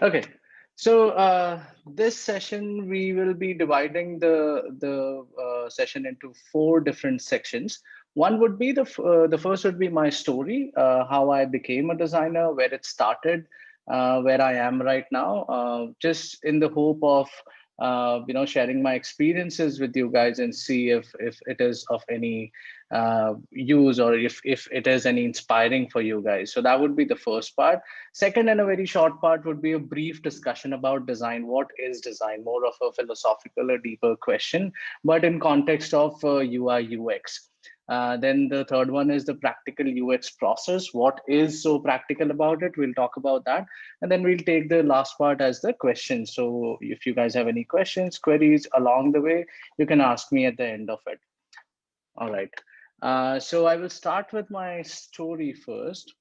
Okay, so this session we will be dividing the session into four different sections. One would be the first would be my story, how I became a designer, where it started, where I am right now, just in the hope of sharing my experiences with you guys and see if it is of any use, or if it is any inspiring for you guys. So that would be the first part. Second, and a very short part, would be a brief discussion about design. What is design? More of a philosophical or deeper question, but in context of UI UX. Then the third one is the practical UX process. What is so practical about it? We'll talk about that. And then we'll take the last part as the questions. So if you guys have any questions, queries along the way, you can ask me at the end of it. All right. So I will start with my story first.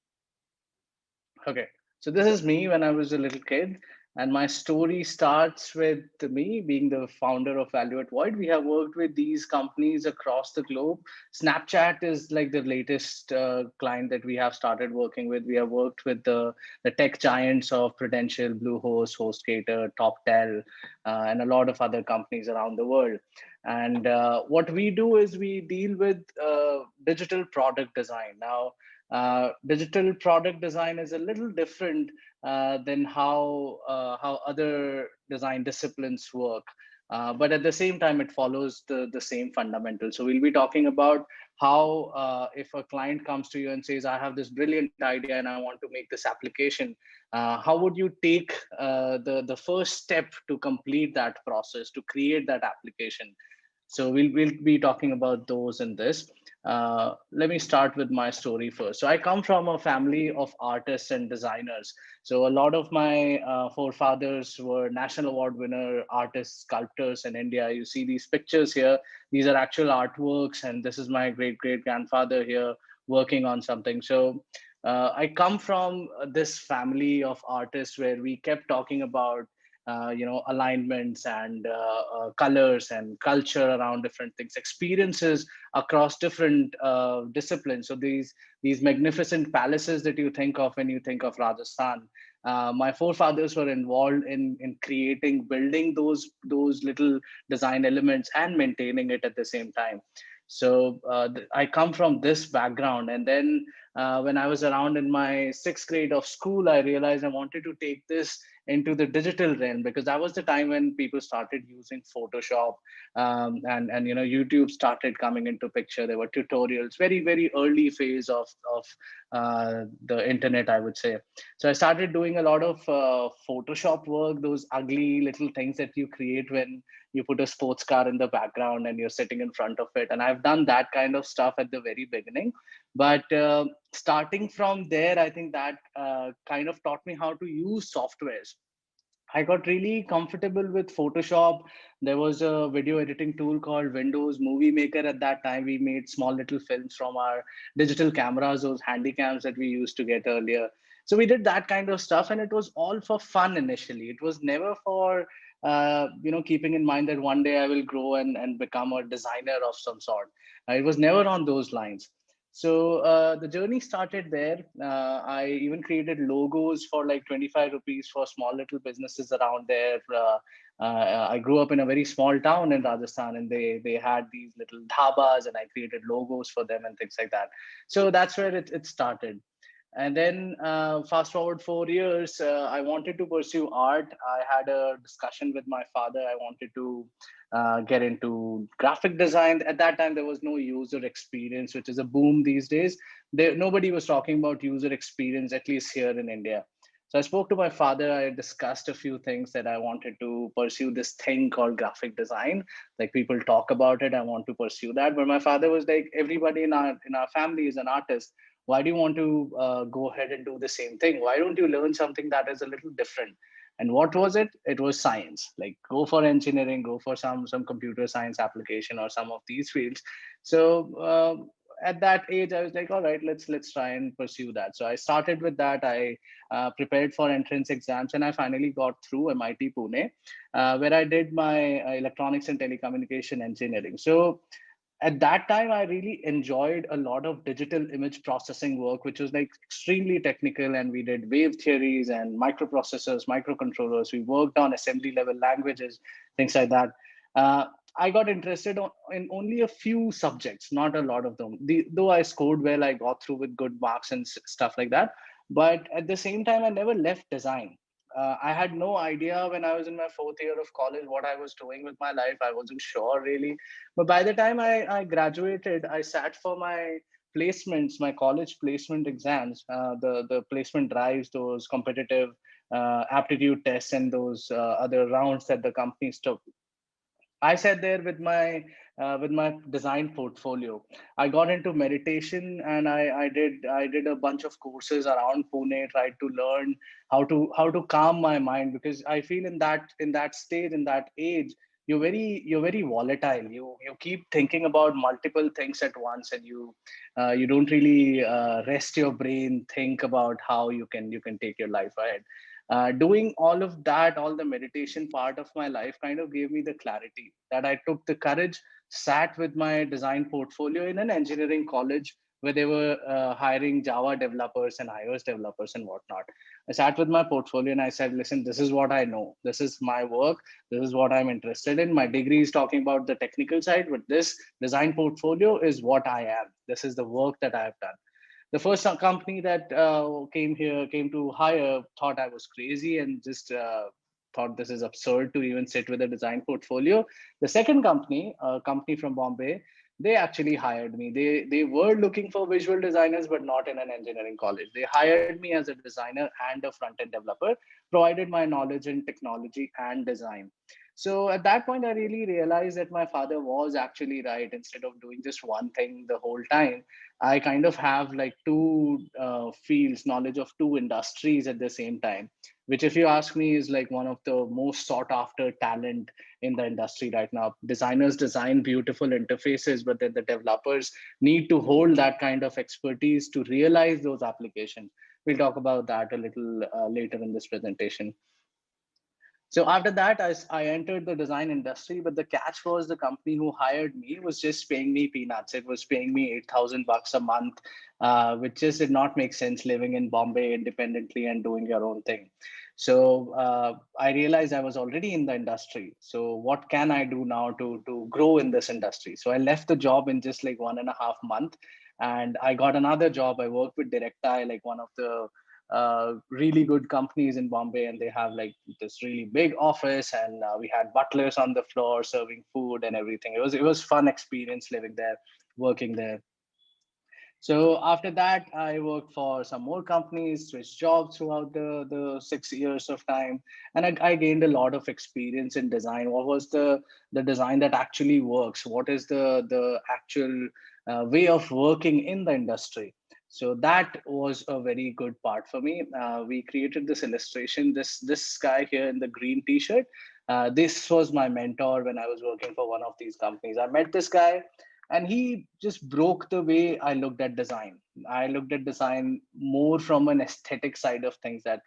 Okay, so this is me when I was a little kid, and my story starts with me being the founder of Value at Void. We have worked with these companies across the globe. Snapchat is like the latest client that we have started working with. We have worked with the tech giants of Prudential, Bluehost, HostGator, TopTel, and a lot of other companies around the world. And what we do is we deal with digital product design. Now, digital product design is a little different than how other design disciplines work. But at the same time, it follows the same fundamentals. So we'll be talking about how, if a client comes to you and says, I have this brilliant idea and I want to make this application, how would you take the first step to complete that process, to create that application? So we'll be talking about those in this. Let me start with my story first. So I come from a family of artists and designers. So a lot of my forefathers were national award winner artists, sculptors in India. You see these pictures here. These are actual artworks, and this is my great great grandfather here working on something. So I come from this family of artists where we kept talking about alignments and colors and culture around different things, experiences across different disciplines. So these magnificent palaces that you think of when you think of Rajasthan, my forefathers were involved in creating, building those little design elements and maintaining it at the same time. So I come from this background, and then when I was around in my sixth grade of school, I realized I wanted to take this into the digital realm, because that was the time when people started using Photoshop, and YouTube started coming into picture. There were tutorials, very early phase of the internet, I would say. So I started doing a lot of Photoshop work, those ugly little things that you create when you put a sports car in the background and you're sitting in front of it. And I've done that kind of stuff at the very beginning. But starting from there, I think that kind of taught me how to use softwares. I got really comfortable with Photoshop. There was a video editing tool called Windows Movie Maker at that time. We made small little films from our digital cameras, those handy cams that we used to get earlier. So we did that kind of stuff, and it was all for fun initially. It was never for keeping in mind that one day I will grow and become a designer of some sort. It was never on those lines. So the journey started there. I even created logos for like 25 rupees for small little businesses around there. I grew up in a very small town in Rajasthan, and they had these little dhabas, and I created logos for them and things like that. So that's where it started. And then fast forward 4 years, I wanted to pursue art. I had a discussion with my father. I wanted to get into graphic design. At that time, there was no user experience, which is a boom these days. Nobody was talking about user experience, at least here in India. So I spoke to my father. I discussed a few things that I wanted to pursue this thing called graphic design. Like people talk about it, I want to pursue that. But my father was like, everybody in our family is an artist. Why do you want to go ahead and do the same thing? Why don't you learn something that is a little different? And what was it? It was science. Like go for engineering, go for some computer science application or some of these fields. So at that age, I was like, all right, let's try and pursue that. So I started with that. I prepared for entrance exams, and I finally got through MIT Pune, where I did my electronics and telecommunication engineering. So at that time I really enjoyed a lot of digital image processing work, which was like extremely technical, and we did wave theories and microprocessors, microcontrollers. We worked on assembly level languages, things like that. I got interested in only a few subjects, not a lot of them. Though I scored well, I got through with good marks and stuff like that. But at the same time, I never left design. I had no idea when I was in my fourth year of college what I was doing with my life. I wasn't sure really. But by the time I graduated, I sat for my placements, my college placement exams, the placement drives, those competitive aptitude tests, and those other rounds that the companies took. I sat there with my design portfolio. I got into meditation, and I did a bunch of courses around Pune. Tried to learn how to calm my mind, because I feel in that stage, in that age, you're very volatile. You keep thinking about multiple things at once, and you don't really rest your brain, think about how you can take your life ahead. Doing all of that, all the meditation part of my life, kind of gave me the clarity that I took the courage, sat with my design portfolio in an engineering college where they were hiring Java developers and iOS developers and whatnot. I sat with my portfolio and I said, listen, this is what I know. This is my work. This is what I'm interested in. My degree is talking about the technical side, but this design portfolio is what I am. This is the work that I have done. The first company that came to hire thought I was crazy and just thought this is absurd to even sit with a design portfolio. The second company, a company from Bombay, they actually hired me. They were looking for visual designers, but not in an engineering college. They hired me as a designer and a front end developer, provided my knowledge in technology and design. So at that point, I really realized that my father was actually right. Instead of doing just one thing the whole time, I kind of have like two fields, knowledge of two industries at the same time, which, if you ask me, is like one of the most sought after talent in the industry right now. Designers design beautiful interfaces, but then the developers need to hold that kind of expertise to realize those applications. We'll talk about that a little later in this presentation. So after that, I entered the design industry, but the catch was the company who hired me was just paying me peanuts. It was paying me 8,000 bucks a month, which just did not make sense living in Bombay independently and doing your own thing. So I realized I was already in the industry. So what can I do now to grow in this industry? So I left the job in just like 1.5 month, and I got another job. I worked with Directi, like one of the really good companies in Bombay, and they have like this really big office, and we had butlers on the floor serving food and everything. It was fun experience living there, working there. So after that, I worked for some more companies, switched jobs throughout the 6 years of time, and I gained a lot of experience in design. What was the design that actually works? What is the actual way of working in the industry? So that was a very good part for me. We created this illustration. This guy here in the green T-shirt. This was my mentor when I was working for one of these companies. I met this guy, and he just broke the way I looked at design. I looked at design more from an aesthetic side of things, that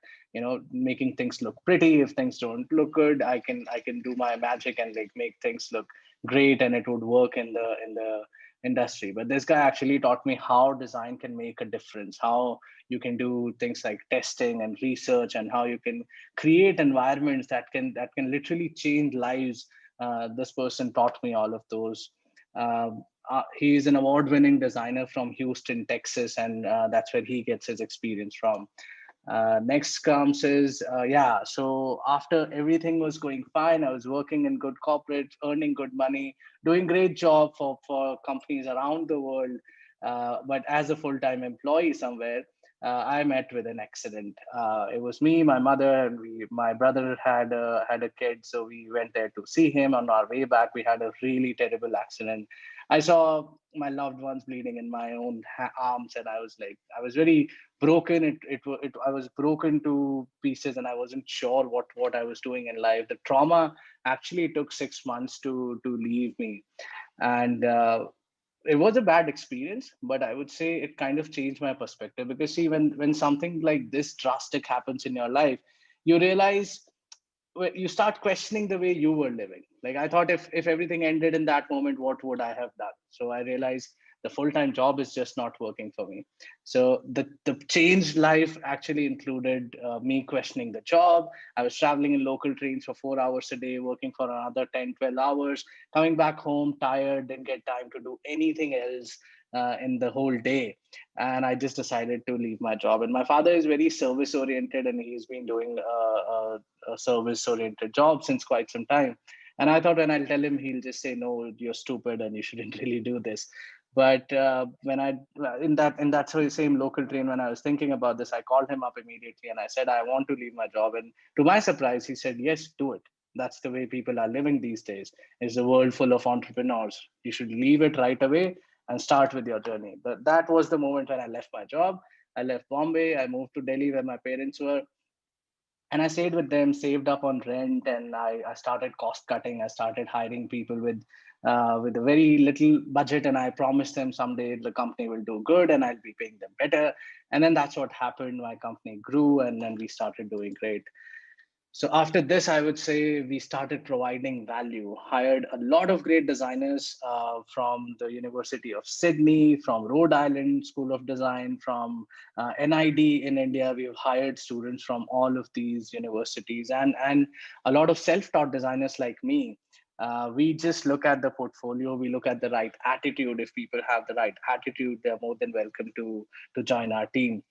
making things look pretty. If things don't look good, I can do my magic and like make things look great, and it would work in the industry. But this guy actually taught me how design can make a difference, how you can do things like testing and research, and how you can create environments that can literally change lives. This person taught me all of those. He's an award-winning designer from Houston, Texas, and that's where he gets his experience from. Next comes is yeah. So after everything was going fine, I was working in good corporate, earning good money, doing great job for companies around the world. But as a full-time employee somewhere, I met with an accident. It was me, my mother, and my brother had a kid, so we went there to see him. On our way back, we had a really terrible accident. I saw my loved ones bleeding in my own arms, and I was very broken. I was broken to pieces, and I wasn't sure what I was doing in life. The trauma actually took 6 months to leave me, and it was a bad experience, but I would say it kind of changed my perspective, because see, when something like this drastic happens in your life, you realize you start questioning the way you were living. Like I thought, if everything ended in that moment, what would I have done? So I realized the full-time job is just not working for me. So the changed life actually included me questioning the job. I was traveling in local trains for 4 hours a day, working for another 10, 12 hours, coming back home tired, didn't get time to do anything else in the whole day. And I just decided to leave my job. And my father is very service oriented, and he's been doing a service oriented job since quite some time. And I thought when I'll tell him, he'll just say, "No, you're stupid, and you shouldn't really do this." But when I in that same local train, when I was thinking about this, I called him up immediately and I said, "I want to leave my job." And to my surprise, he said, "Yes, do it. That's the way people are living these days. It's a world full of entrepreneurs. You should leave it right away and start with your journey." But that was the moment when I left my job. I left Bombay. I moved to Delhi where my parents were, and I stayed with them, saved up on rent, and I started cost cutting. I started hiring people with a very little budget, and I promised them someday the company will do good and I'll be paying them better. And then that's what happened. My company grew, and then we started doing great. So after this, I would say we started providing value, hired a lot of great designers from the University of Sydney, from Rhode Island School of Design, from NID in India. We've hired students from all of these universities, and a lot of self-taught designers like me. We just look at the portfolio, we look at the right attitude. If people have the right attitude, they're more than welcome to join our team.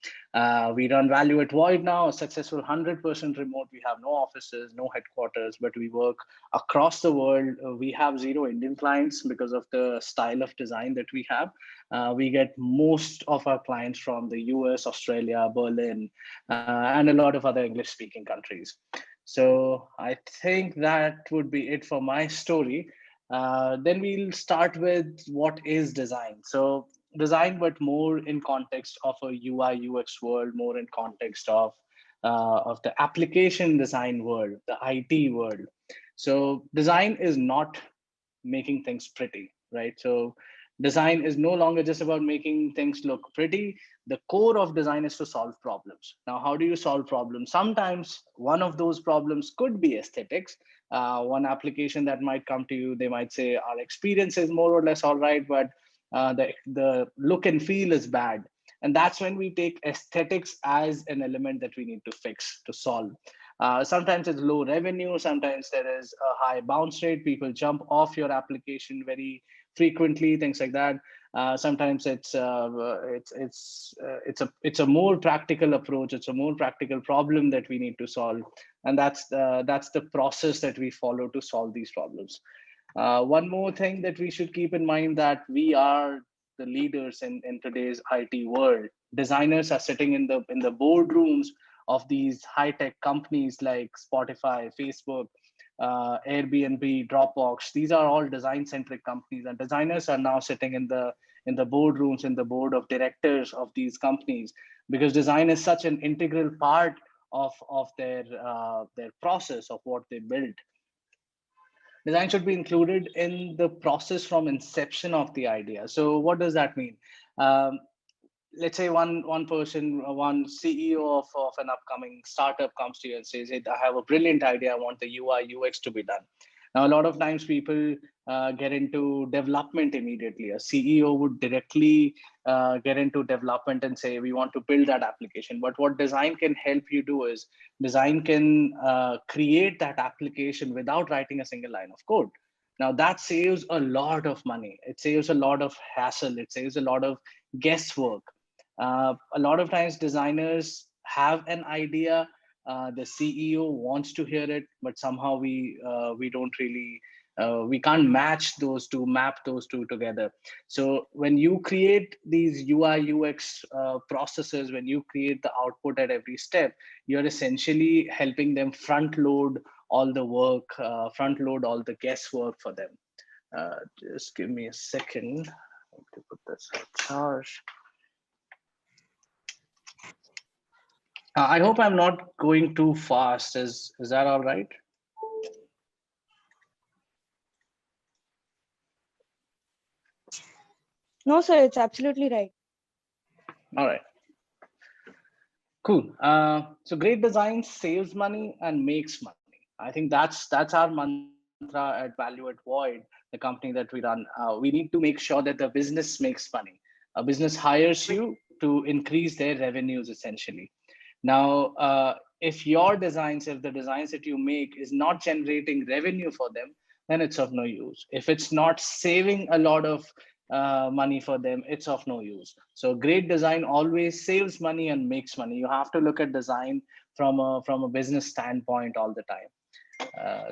We run Value at Void now, a successful 100% remote. We have no offices, no headquarters, but we work across the world. We have zero Indian clients because of the style of design that we have. We get most of our clients from the US, Australia, Berlin, and a lot of other English speaking countries. So I think that would be it for my story. Then we'll start with what is design. So design, but more in context of a UI UX world, more in context of the application design world, the IT world. So design is not making things pretty, right? So design is no longer just about making things look pretty. The core of design is to solve problems. Now, how do you solve problems? Sometimes one of those problems could be aesthetics. One application that might come to you, they might say our experience is more or less all right, but the look and feel is bad. And that's when we take aesthetics as an element that we need to fix, to solve. Sometimes it's low revenue. Sometimes there is a high bounce rate. People jump off your application very frequently. Things like that. Sometimes it's a more practical approach. It's a more practical problem that we need to solve, and that's the process that we follow to solve these problems. One more thing that we should keep in mind, that we are the leaders in today's IT world. Designers are sitting in the boardrooms of these high-tech companies like Spotify, Facebook, Airbnb, Dropbox. These are all design-centric companies, and designers are now sitting in the boardrooms, in the board of directors of these companies, because design is such an integral part of their process of what they build. Design should be included in the process from inception of the idea. So what does that mean? Um, let's say one person, one CEO of an upcoming startup comes to you and says, "Hey, I have a brilliant idea. I want the UI UX to be done." Now, a lot of times people get into development immediately. A CEO would directly get into development and say, "We want to build that application." But what design can help you do is design can create that application without writing a single line of code. Now that saves a lot of money. It saves a lot of hassle. It saves a lot of guesswork. A lot of times designers have an idea, the CEO wants to hear it, but somehow we don't really we can't match those two, map those two together. So when you create these UI UX processes, when you create the output at every step, you're essentially helping them front load all the work, front load all the guesswork for them. Just give me a second to put this on charge. I hope I'm not going too fast. Is that all right? No, sir, it's absolutely right. All right. Cool. So great design saves money and makes money. I think that's our mantra at Value at Void, the company that we run. We need to make sure that the business makes money. A business hires you to increase their revenues essentially. Now, if the designs that you make is not generating revenue for them, then it's of no use. If it's not saving a lot of money for them, it's of no use. So great design always saves money and makes money. You have to look at design from a business standpoint all the time.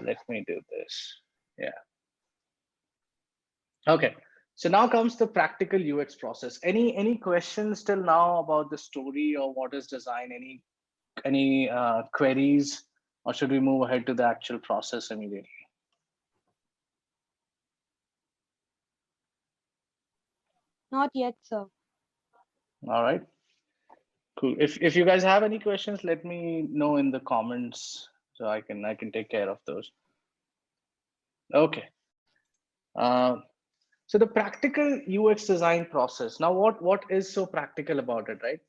Let me do this. Yeah. Okay. So now comes the practical UX process. Any questions till now about the story or what is design? Any queries, or should we move ahead to the actual process immediately? Not yet, sir. All right. Cool. If you guys have any questions, let me know in the comments so I can take care of those. Okay. Uh, so the practical UX design process. Now, what is so practical about it, right?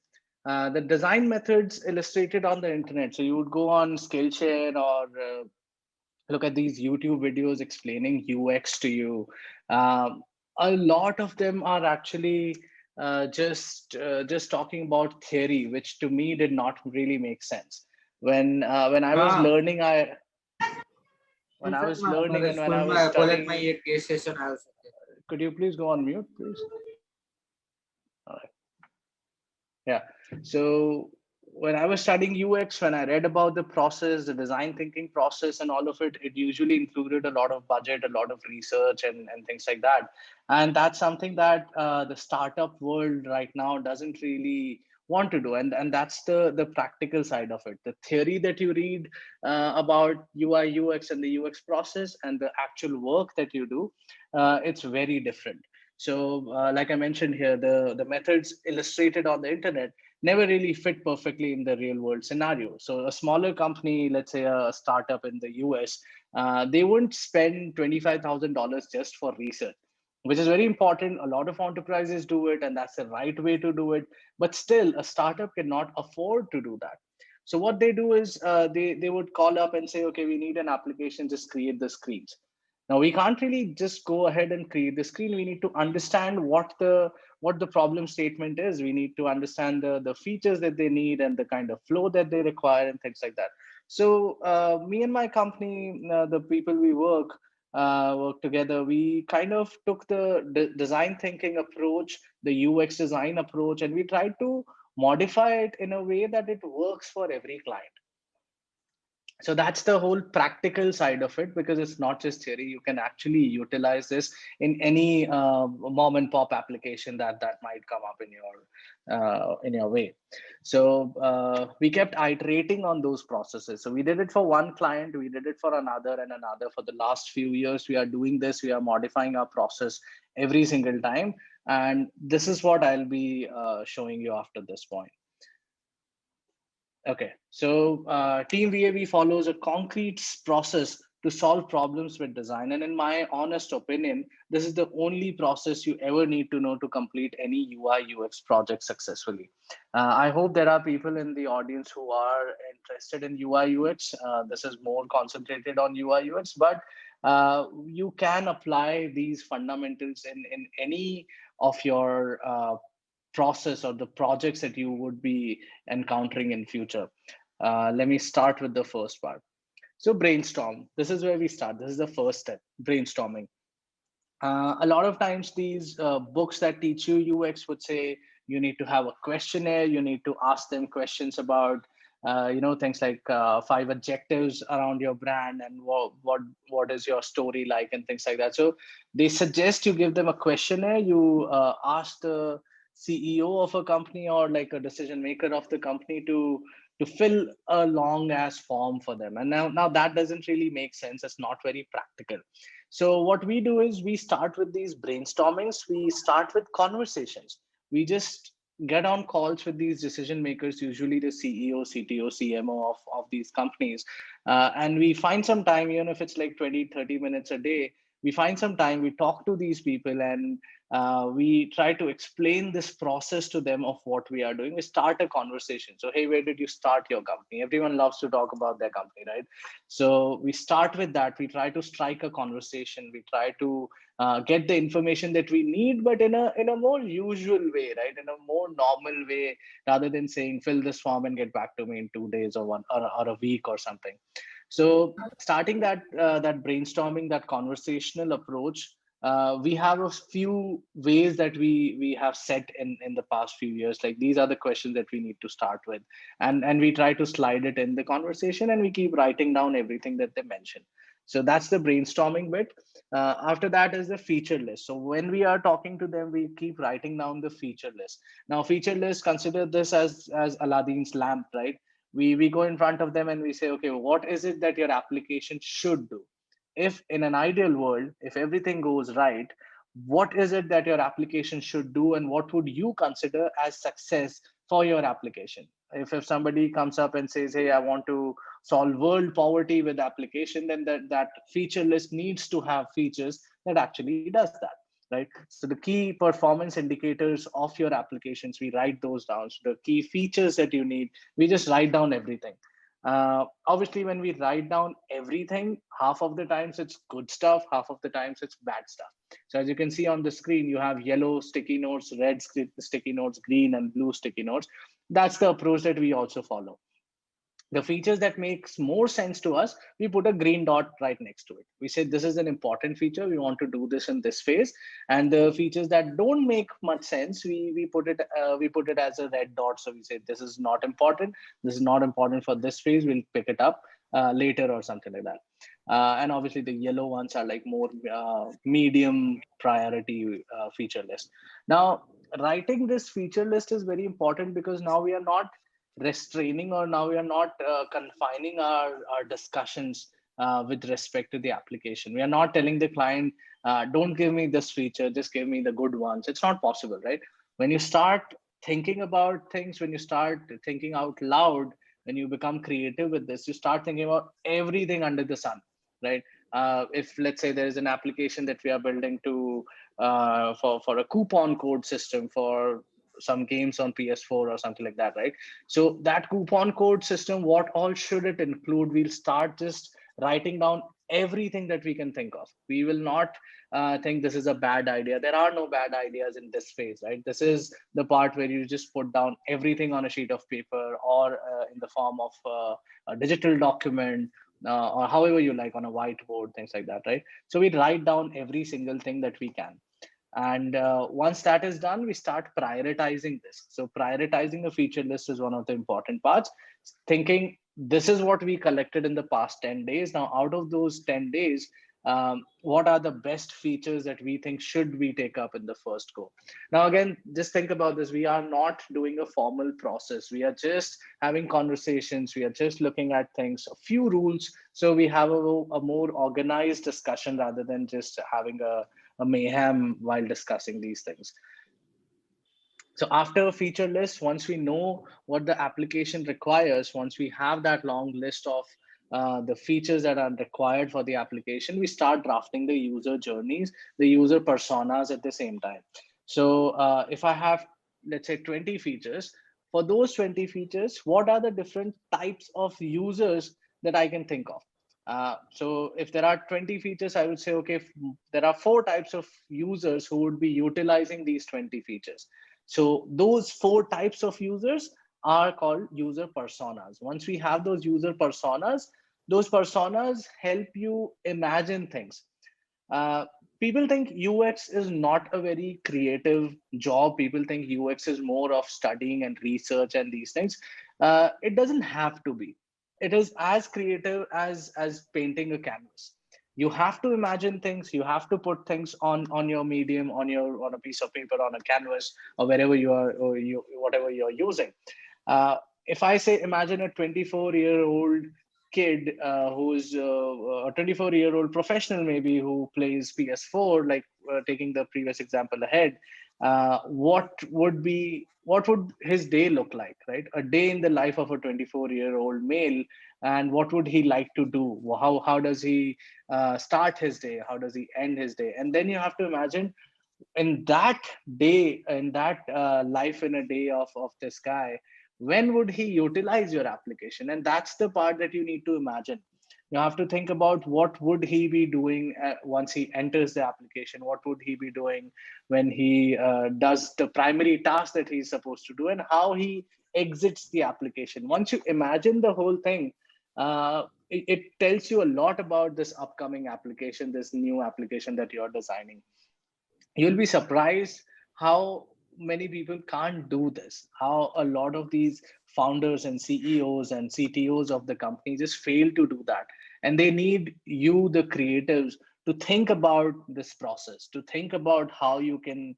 The design methods illustrated on the internet. So you would go on Skillshare or look at these YouTube videos explaining UX to you. Um, a lot of them are actually just talking about theory, which to me did not really make sense. When I was हाँ learning, I when I in fact was मैं learning हमारे and when school I में was college में studying, ये case session आया सकते could you please go on mute, please? All right. Yeah. So when I was studying UX, when I read about the process, the design thinking process, and all of it, it usually included a lot of budget, a lot of research, and things like that. And that's something that the startup world right now doesn't really want to do. And that's the practical side of it. The theory that you read about UI, UX, and the UX process, and the actual work that you do, it's very different. So, like I mentioned here, the methods illustrated on the internet never really fit perfectly in the real world scenario. So, a smaller company, let's say a startup in the US, they wouldn't spend $25,000 just for research, which is very important. A lot of enterprises do it, and that's the right way to do it. But still, a startup cannot afford to do that. So, what they do is they would call up and say, okay, we need an application, just create the screens. Now we can't really just go ahead and create the screen. We need to understand what the problem statement is. We need to understand the features that they need and the kind of flow that they require and things like that. So me and my company, the people we work together, we kind of took the design thinking approach, the UX design approach, and we tried to modify it in a way that it works for every client. So that's the whole practical side of it, because it's not just theory. You can actually utilize this in any mom and pop application that might come up in your way. So we kept iterating on those processes. So we did it for one client, we did it for another and another. For the last few years we are doing this. We are modifying our process every single time, and this is what I'll be showing you after this point. Okay, so Team VAV follows a concrete process to solve problems with design. And in my honest opinion, this is the only process you ever need to know to complete any UI UX project successfully. I hope there are people in the audience who are interested in UI UX. This is more concentrated on UI UX, but you can apply these fundamentals in any of your process or the projects that you would be encountering in future. Let me start with the first part. So brainstorm. This is where we start. This is the first step, brainstorming. A lot of times these books that teach you UX would say you need to have a questionnaire, you need to ask them questions about things like 5 adjectives around your brand and what is your story like and things like that. So they suggest you give them a questionnaire. You ask the CEO of a company or like a decision maker of the company to fill a long ass form for them. And now that doesn't really make sense. It's not very practical. So what we do is we start with these brainstormings. We start with conversations. We just get on calls with these decision makers, usually the CEO, CTO, CMO of these companies. And we find some time, even if it's like 20, 30 minutes a day, we find some time, we talk to these people, and We try to explain this process to them of what we are doing. We start a conversation. So, hey, where did you start your company? Everyone loves to talk about their company, right? So we start with that. We try to strike a conversation. We try to get the information that we need, but in a more usual way, right? In a more normal way, rather than saying fill this form and get back to me in 2 days or or a week or something. So starting that brainstorming, that conversational approach, we have a few ways that we have set in the past few years. Like these are the questions that we need to start with, and we try to slide it in the conversation, and we keep writing down everything that they mention. So that's the brainstorming bit. After that is the feature list. So when we are talking to them, we keep writing down the feature list. Now, feature list, consider this as Aladdin's lamp, right? We go in front of them and we say, okay, what is it that your application should do? If in an ideal world, if everything goes right, what is it that your application should do, and what would you consider as success for your application? If somebody comes up and says, hey, I want to solve world poverty with application, then that feature list needs to have features that actually does that, right? So the key performance indicators of your applications, we write those down. So the key features that you need, we just write down everything. Obviously, when we write down everything, half of the times it's good stuff, half of the times it's bad stuff. So as you can see on the screen, you have yellow sticky notes, red sticky notes, green and blue sticky notes. That's the approach that we also follow. The features that makes more sense to us, we put a green dot right next to it. We say this is an important feature, we want to do this in this phase. And the features that don't make much sense, we put it as a red dot. So we say this is not important, this is not important for this phase, we'll pick it up later or something like that. And obviously the yellow ones are like more medium priority feature list. Now, writing this feature list is very important, because now we are not restraining, or now we are not confining our discussions with respect to the application. We are not telling the client, don't give me this feature, just give me the good ones. It's not possible, right? When you start thinking about things, when you start thinking out loud, when you become creative with this, you start thinking about everything under the sun, right? If let's say there is an application that we are building to for a coupon code system for some games on PS4 or something like that, right? So that coupon code system, what all should it include? We'll start just writing down everything that we can think of. We will not think this is a bad idea. There are no bad ideas in this phase, right? This is the part where you just put down everything on a sheet of paper, or in the form of a digital document, or however you like, on a whiteboard, things like that, right? So we write down every single thing that we can. And once that is done, we start prioritizing this. So prioritizing the feature list is one of the important parts. Thinking this is what we collected in the past 10 days. Now, out of those 10 days, what are the best features that we think should we take up in the first go? Now, again, just think about this. We are not doing a formal process. We are just having conversations. We are just looking at things, a few rules. So we have a more organized discussion rather than just having a mayhem while discussing these things. So after a feature list, once we know what the application requires, once we have that long list of the features that are required for the application, we start drafting the user journeys, the user personas at the same time. So if I have, let's say, 20 features, for those 20 features, what are the different types of users that I can think of? So if there are 20 features, I would say, okay, there are 4 types of users who would be utilizing these 20 features. So those 4 types of users are called user personas. Once we have those personas help you imagine things. Uh, People think UX is not a very creative job. People think UX is more of studying and research and these things. It doesn't have to be. It is as creative as painting a canvas. You have to imagine things. You have to put things on your medium, on a piece of paper, on a canvas, or wherever you are, or whatever you're using. If I say, imagine a 24-year-old kid who's a 24-year-old professional, maybe, who plays PS4, like taking the previous example ahead, what would his day look like, right? A day in the life of a 24-year-old male, and what would he like to do? How does he start his day? How does he end his day? And then you have to imagine in that day, in that life in a day of this guy, when would he utilize your application? And that's the part that you need to imagine. You have to think about what would he be doing once he enters the application, what would he be doing when he does the primary task that he's supposed to do, and how he exits the application. Once you imagine the whole thing, it tells you a lot about this upcoming application, this new application that you're designing. You'll be surprised how many people can't do this, how a lot of these founders and CEOs and CTOs of the company just fail to do that. And they need you, the creatives, to think about this process, to think about how you can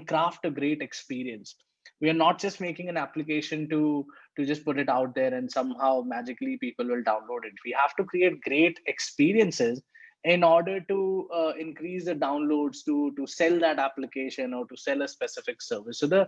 craft a great experience. We are not just making an application to just put it out there and somehow magically people will download it. We have to create great experiences in order to increase the downloads, to sell that application or to sell a specific service. So the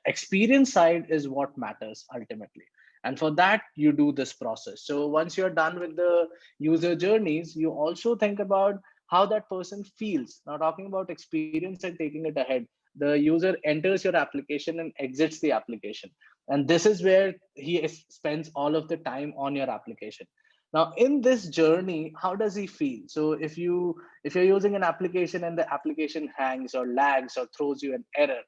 experience side is what matters ultimately. And for that, you do this process. So once you're done with the user journeys, you also think about how that person feels. Now, talking about experience and taking it ahead, the user enters your application and exits the application. And this is where he spends all of the time on your application. Now in this journey, how does he feel? So if you're using an application and the application hangs or lags or throws you an error,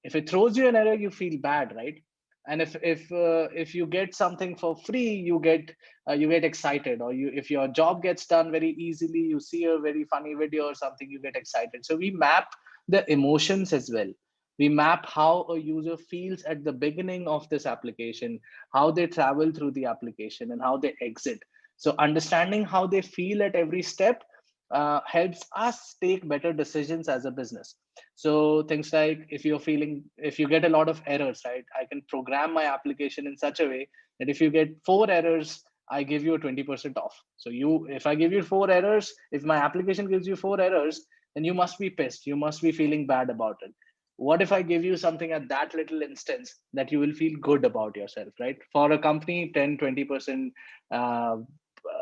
if it throws you an error, you feel bad, right? And if you get something for free, you get excited. Or you, if your job gets done very easily, you see a very funny video or something, you get excited. So we map the emotions as well. We map how a user feels at the beginning of this application, how they travel through the application, and how they exit. So understanding how they feel at every step helps us take better decisions as a business. So things like, if you get a lot of errors, right, I can program my application in such a way that if you get 4 errors, I give you a 20% off. So if I give you 4 errors, if my application gives you 4 errors, then you must be pissed, you must be feeling bad about it. What if I give you something at that little instance that you will feel good about yourself, right? For a company, 10-20% uh,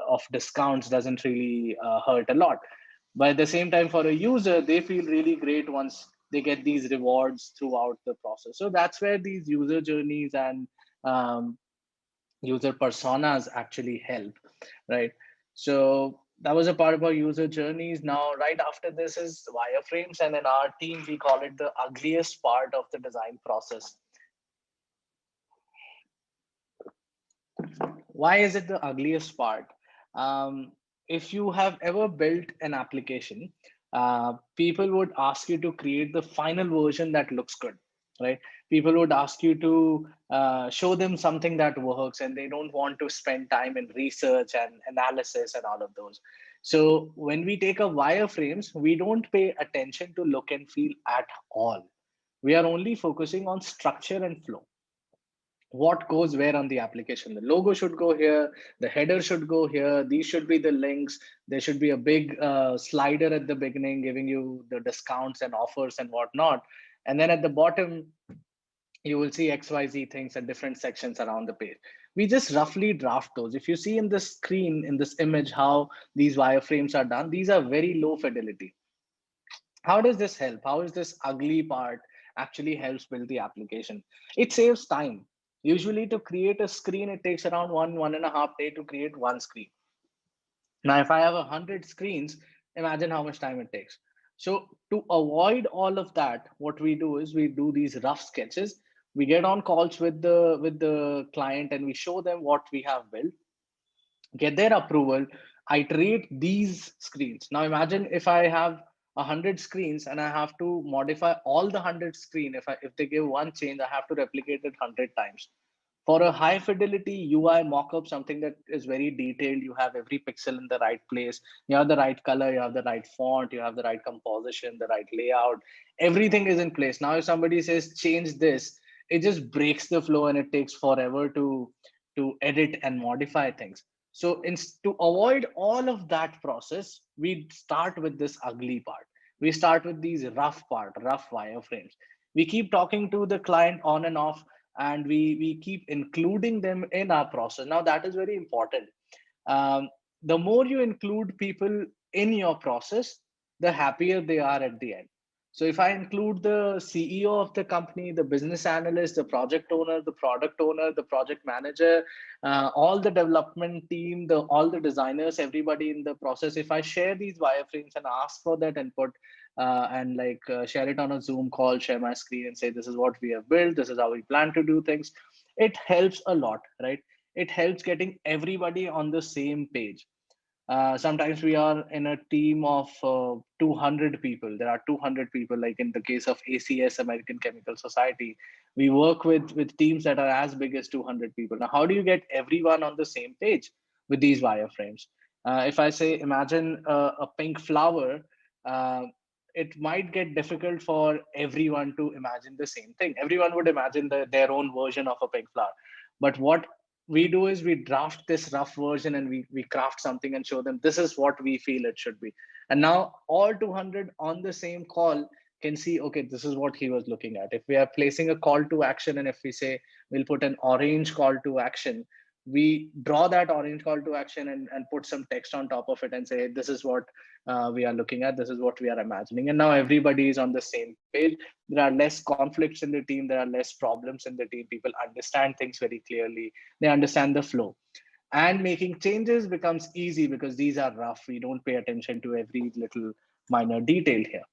of discounts doesn't really hurt a lot. But at the same time, for a user, they feel really great once they get these rewards throughout the process. So that's where these user journeys and um, user personas actually help, right? So that was a part about user journeys. Now, right after this is wireframes, and in our team, we call it the ugliest part of the design process. Why is it the ugliest part? If you have ever built an application, people would ask you to create the final version that looks good, right? People would ask you to show them something that works, and they don't want to spend time in research and analysis and all of those. So when we take a wireframes, we don't pay attention to look and feel at all. We are only focusing on structure and flow. What goes where on the application? The logo should go here, the header should go here, these should be the links, there should be a big slider at the beginning giving you the discounts and offers and whatnot, and then at the bottom you will see XYZ things at different sections around the page. We just roughly draft those. If you see in this screen, in this image, how these wireframes are done, these are very low fidelity. How does this help? How is this ugly part actually helps build the application? It saves time. Usually to create a screen, it takes around 1.5 day to create one screen. Now, if I have 100 screens, imagine how much time it takes. So to avoid all of that, what we do is we do these rough sketches. We get on calls with the client and we show them what we have built, get their approval, iterate these screens. Now imagine if I have 100 screens and I have to modify all the 100 screen. If they give one change, I have to replicate it 100 times. For a high fidelity UI mockup, something that is very detailed, you have every pixel in the right place, you have the right color, you have the right font, you have the right composition, the right layout, everything is in place. Now, if somebody says change this, it just breaks the flow and it takes forever to edit and modify things. So, to avoid all of that process, we start with this ugly part. We start with these rough wireframes. We keep talking to the client on and off, and we keep including them in our process. Now that is very important. The more you include people in your process, the happier they are at the end. So if I include the CEO of the company, the business analyst, the project owner, the product owner, the project manager, all the development team, all the designers, everybody in the process, if I share these wireframes and ask for that input, and share it on a Zoom call, share my screen and say, this is what we have built, this is how we plan to do things, it helps a lot, right? It helps getting everybody on the same page. Sometimes we are in a team of 200 people. There are 200 people, like in the case of ACS, American Chemical Society. We work with teams that are as big as 200 people. Now, how do you get everyone on the same page with these wireframes? If I say, imagine a pink flower, uh, it might get difficult for everyone to imagine the same thing. Everyone would imagine their own version of a pink flower. But what we do is we draft this rough version and we craft something and show them this is what we feel it should be. And now all 200 on the same call can see, okay, this is what he was looking at. If we are placing a call to action and if we say we'll put an orange call to action, we draw that orange call to action and put some text on top of it and say, this is what we are looking at, this is what we are imagining. And now everybody is on the same page. There are less conflicts in the team, there are less problems in the team, people understand things very clearly, they understand the flow, and making changes becomes easy because these are rough, we don't pay attention to every little minor detail here.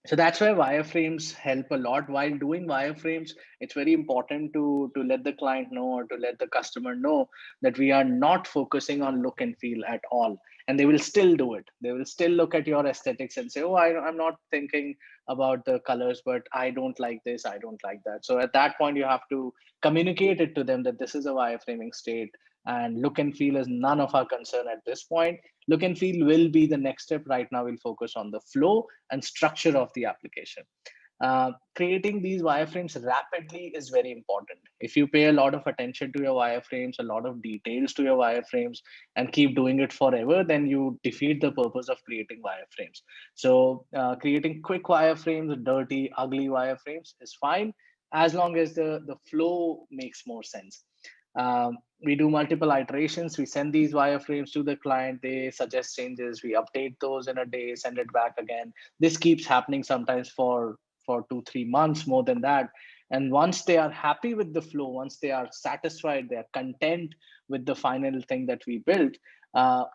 So that's why wireframes help a lot. While doing wireframes, it's very important to let the client know or to let the customer know that we are not focusing on look and feel at all, and they will still do it. They will still look at your aesthetics and say, oh, I'm not thinking about the colors, but I don't like this, I don't like that. So at that point you have to communicate it to them that this is a wireframing state, and look and feel is none of our concern at this point. Look and feel will be the next step. Right now we'll focus on the flow and structure of the application. Creating these wireframes rapidly is very important. If you pay a lot of attention to your wireframes, a lot of details to your wireframes, and keep doing it forever, then you defeat the purpose of creating wireframes. So creating quick wireframes, dirty, ugly wireframes is fine as long as the flow makes more sense. We do multiple iterations. We send these wireframes to the client. They suggest changes. We update those in a day, send it back again. This keeps happening sometimes for 2 3 months, more than that. And once they are happy with the flow, once they are satisfied, they are content with the final thing that we built,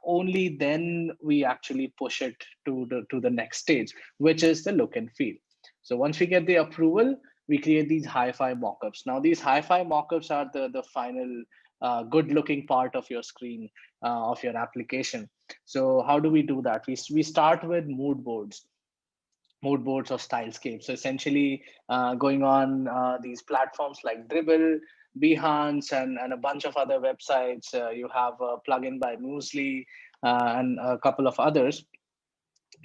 only then we actually push it to the next stage, which is the look and feel. So once we get the approval, we create these hi-fi mockups. Now these hi-fi mockups are the final good looking part of your screen, of your application. So how do we do that? We start with mood boards or stylescapes. So essentially, going on these platforms like Dribble, Behance, and a bunch of other websites. You have a plugin by Muesli and a couple of others.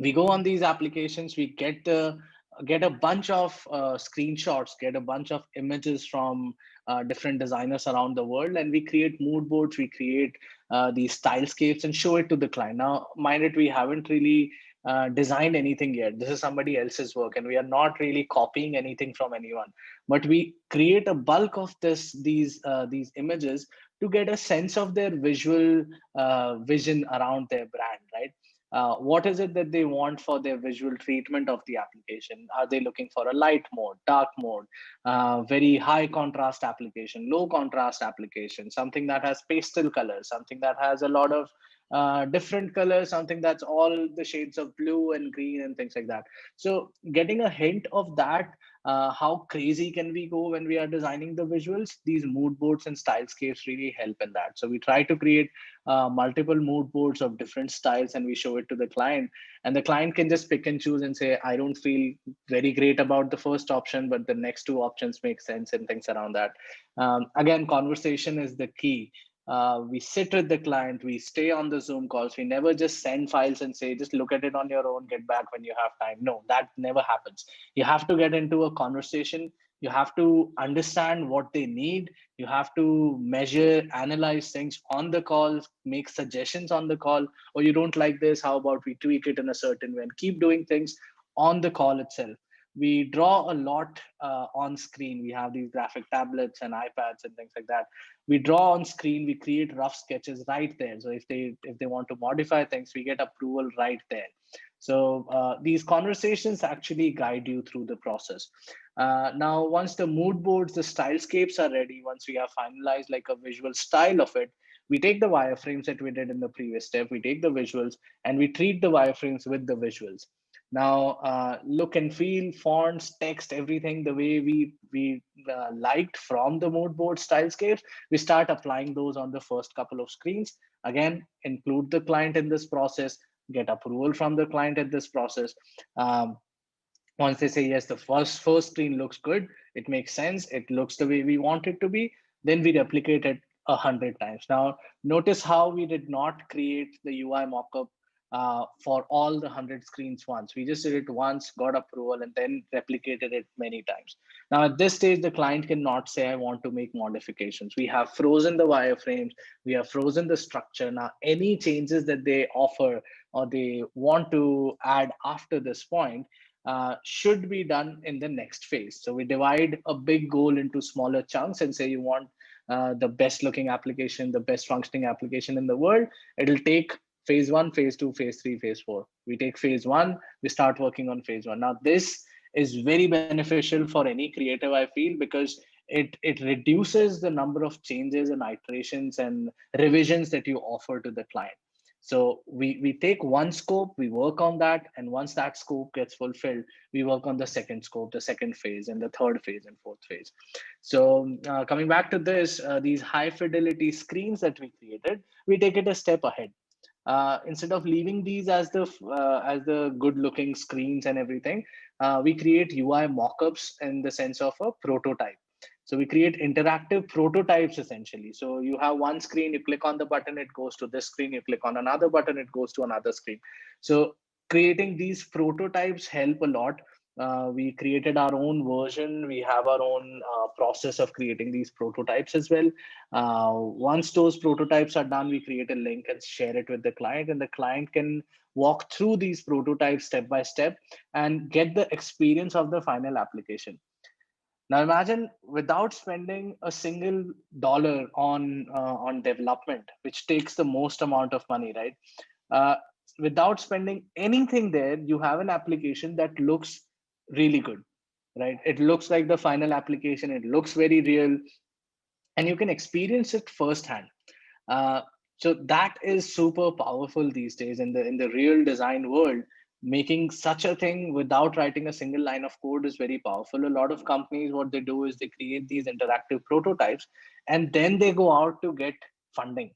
We go on these applications, we get a bunch of screenshots, get a bunch of images from different designers around the world, and we create mood boards, we create these stylescapes and show it to the client. Now mind it, we haven't really designed anything yet. This is somebody else's work and we are not really copying anything from anyone, but we create a bulk of these images to get a sense of their visual vision around their brand, right? What is it that they want for their visual treatment of the application? Are they looking for a light mode, dark mode, very high contrast application, low contrast application, something that has pastel colors, something that has a lot of different colors, something that's all the shades of blue and green and things like that. So getting a hint of that, how crazy can we go when we are designing the visuals? These mood boards and stylescapes really help in that. So we try to create multiple mood boards of different styles and we show it to the client, and the client can just pick and choose and say, I don't feel very great about the first option, but the next two options make sense, and things around that. Again, conversation is the key. We sit with the client, we stay on the Zoom calls, we never just send files and say, just look at it on your own, get back when you have time. No, that never happens. You have to get into a conversation, you have to understand what they need, you have to measure, analyze things on the call, make suggestions on the call. Or you don't like this, how about we tweak it in a certain way, and keep doing things on the call itself. We draw a lot on screen. We have these graphic tablets and iPads and things like that. We draw on screen, we create rough sketches right there. So if they want to modify things, we get approval right there. So these conversations actually guide you through the process. Now, once the mood boards, the stylescapes are ready, once we have finalized like a visual style of it, we take the wireframes that we did in the previous step, we take the visuals, and we treat the wireframes with the visuals. Now, look and feel, fonts, text, everything the way we liked from the mood board stylescapes, we start applying those on the first couple of screens. Again, include the client in this process, get approval from the client in this process. Once they say yes, the first screen looks good, it makes sense, it looks the way we want it to be, then we replicate it 100 times. Now notice how we did not create the UI mockup for all the 100 screens once. We just did it once, got approval, and then replicated it many times. Now at this stage, the client cannot say I want to make modifications. We have frozen the wireframes, we have frozen the structure. Now any changes that they offer or they want to add after this point should be done in the next phase. So we divide a big goal into smaller chunks and say you want the best looking application, the best functioning application in the world. It'll take phase one, phase two, phase three, phase four. We take phase one, we start working on phase one. Now, this is very beneficial for any creative, I feel, because it reduces the number of changes and iterations and revisions that you offer to the client. So we take one scope, we work on that, and once that scope gets fulfilled, we work on the second scope, the second phase, and the third phase and fourth phase. So coming back to this, these high fidelity screens that we created, we take it a step ahead. Instead of leaving these as the good looking screens and everything, we create UI mockups in the sense of a prototype. So we create interactive prototypes essentially. So you have one screen, you click on the button, it goes to this screen, you click on another button, it goes to another screen. So creating these prototypes help a lot. We created our own version. We have our own process of creating these prototypes as well. Once those prototypes are done, we create a link and share it with the client, and the client can walk through these prototypes step by step and get the experience of the final application. Now imagine without spending a single dollar on development, which takes the most amount of money, right? Uh, Without spending anything there, you have an application that looks really good, right? It looks like the final application. It looks very real, and you can experience it firsthand. Uh, so that is super powerful these days in the real design world. Making such a thing without writing a single line of code is very powerful. A lot of companies, what they do is they create these interactive prototypes, and then they go out to get funding.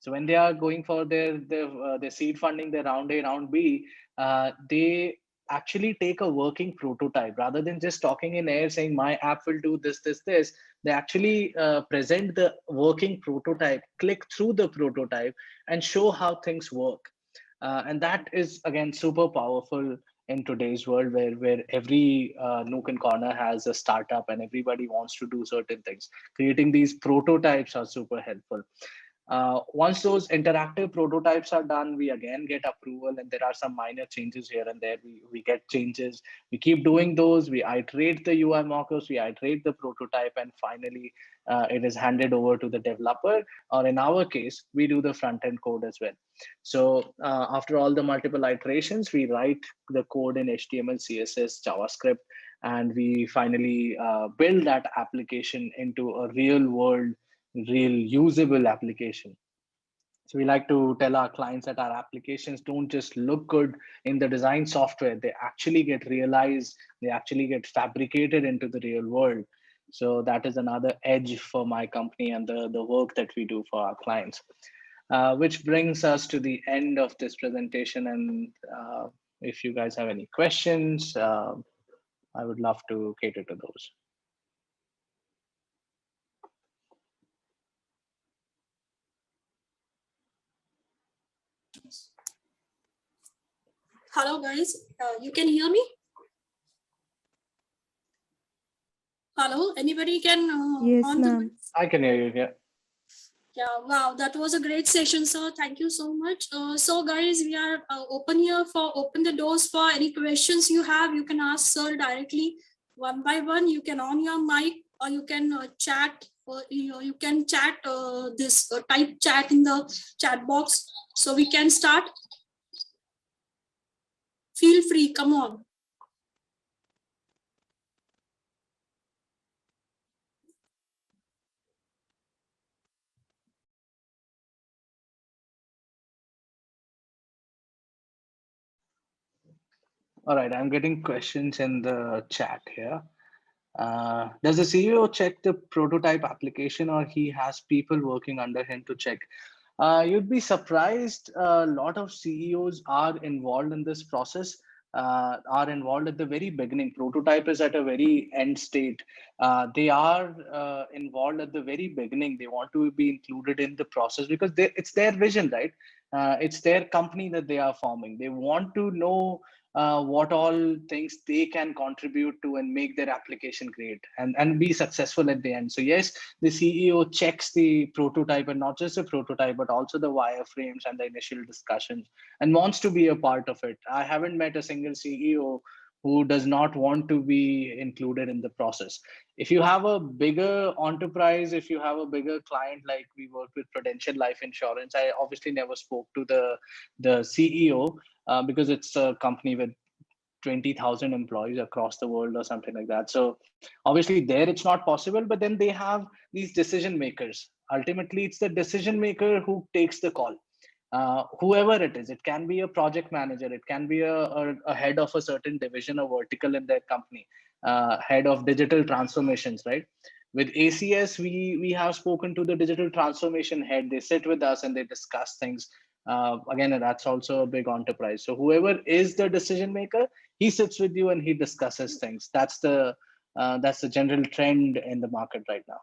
So when they are going for their seed funding, their round A, round B, they actually take a working prototype rather than just talking in air saying my app will do this, this, this. They actually present the working prototype, click through the prototype, and show how things work. And that is again super powerful in today's world where every nook and corner has a startup and everybody wants to do certain things. Creating these prototypes are super helpful. Once those interactive prototypes are done, we again get approval, and there are some minor changes here and there. We get changes. We keep doing those. We iterate the UI mockers, we iterate the prototype, and finally, it is handed over to the developer. Or in our case, we do the front end code as well. So after all the multiple iterations, we write the code in HTML, CSS, JavaScript, and we finally build that application into a real world, real usable application. So we like to tell our clients that our applications don't just look good in the design software, they actually get realized, they actually get fabricated into the real world. So that is another edge for my company and the work that we do for our clients. Which brings us to the end of this presentation. And if you guys have any questions, I would love to cater to those. Hello guys, you can hear me? Hello, anybody can Yes, on ma'am. I can hear you. Yeah. Yeah, wow, that was a great session, sir. Thank you so much. So guys, we are open here for open the doors for any questions you have. You can ask sir directly one by one. You can on your mic or you can chat, or you can chat this type chat in the chat box. So we can start. Feel free. Come on. All right, I'm getting questions in the chat here. Does the CEO check the prototype application, or he has people working under him to check? You'd be surprised. A lot of CEOs are involved in this process, are involved at the very beginning. Prototype is at a very end state. They are involved at the very beginning. They want to be included in the process because it's their vision, right? It's their company that they are forming. They want to know what all things they can contribute to and make their application great and be successful at the end. So yes, the CEO checks the prototype, and not just the prototype, but also the wireframes and the initial discussions, and wants to be a part of it. I haven't met a single CEO who does not want to be included in the process. If you have a bigger enterprise, if you have a bigger client, like we work with Prudential Life Insurance, I obviously never spoke to the CEO because it's a company with 20,000 employees across the world or something like that. So obviously there it's not possible, but then they have these decision makers. Ultimately, it's the decision maker who takes the call. Whoever it is, it can be a project manager, it can be a head of a certain division or vertical in their company, head of digital transformations, right? With ACS, we have spoken to the digital transformation head. They sit with us and they discuss things. Again, that's also a big enterprise. So whoever is the decision maker, he sits with you and he discusses things. That's the general trend in the market right now.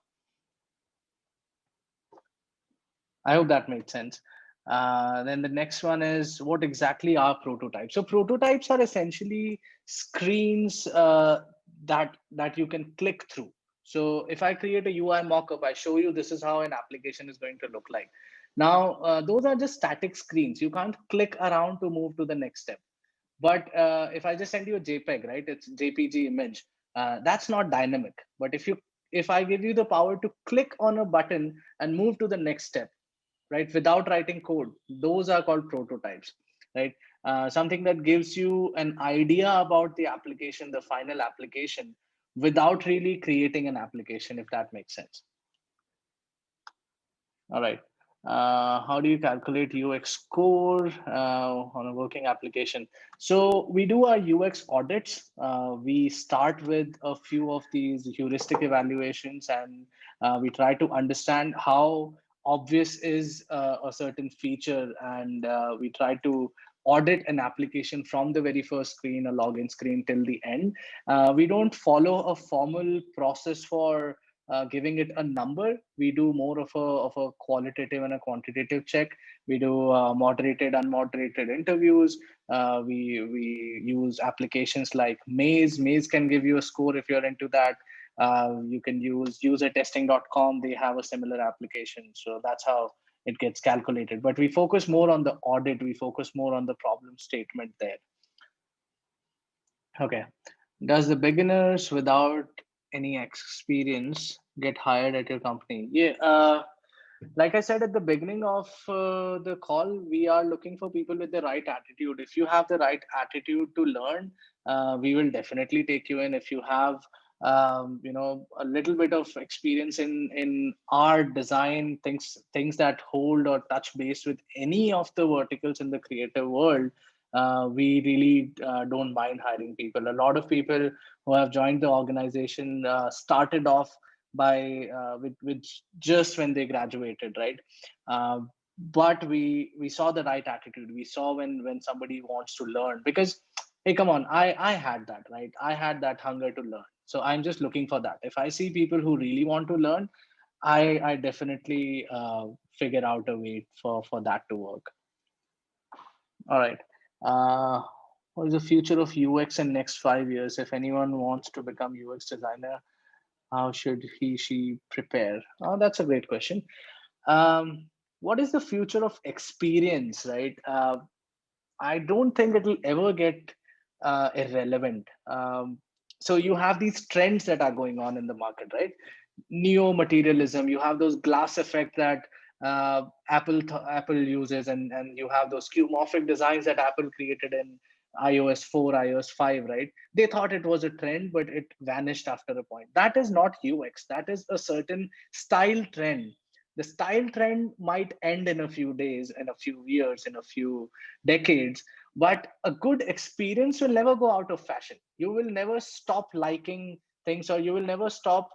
I hope that made sense. Then the next one is, what exactly are prototypes? So prototypes are essentially screens that you can click through. So if I create a UI mockup, I show you this is how an application is going to look like. Now, those are just static screens. You can't click around to move to the next step. But if I just send you a JPEG, right, it's JPG image. That's not dynamic. But if I give you the power to click on a button and move to the next step, right, without writing code, those are called prototypes, right? Something that gives you an idea about the application, the final application, without really creating an application, if that makes sense. All right. How do you calculate UX score on a working application? So we do our UX audits. We start with a few of these heuristic evaluations, and we try to understand how obvious is a certain feature, and we try to audit an application from the very first screen, a login screen, till the end. We don't follow a formal process for giving it a number. We do more of a qualitative and a quantitative check. We do moderated, unmoderated interviews. We use applications like Maze. Maze can give you a score if you're into that. You can use usertesting.com. They have a similar application. So that's how it gets calculated. But we focus more on the audit. We focus more on the problem statement there. Okay. Does the beginners without any experience get hired at your company? Yeah. Like I said at the beginning of the call, we are looking for people with the right attitude. If you have the right attitude to learn, we will definitely take you in. If you have, a little bit of experience in art, design, things that hold or touch base with any of the verticals in the creative world, we really don't mind hiring people. A lot of people who have joined the organization started off by with just when they graduated, right? But we saw the right attitude. We saw when somebody wants to learn, because hey, come on, I had that, right? I had that hunger to learn. So I'm just looking for that. If I see people who really want to learn, I definitely figure out a way for that to work. All right. Uh, what is the future of UX in next 5 years? If anyone wants to become UX designer, how should he, she prepare? Oh, that's a great question. What is the future of experience, right? I don't think it will ever get irrelevant. So you have these trends that are going on in the market, right? Neo materialism. You have those glass effect that Apple uses, and you have those skeuomorphic designs that Apple created in iOS 4, iOS 5, right? They thought it was a trend, but it vanished after a point. That is not UX. That is a certain style trend. The style trend might end in a few days, in a few years, in a few decades, but a good experience will never go out of fashion. You will never stop liking things, or you will never stop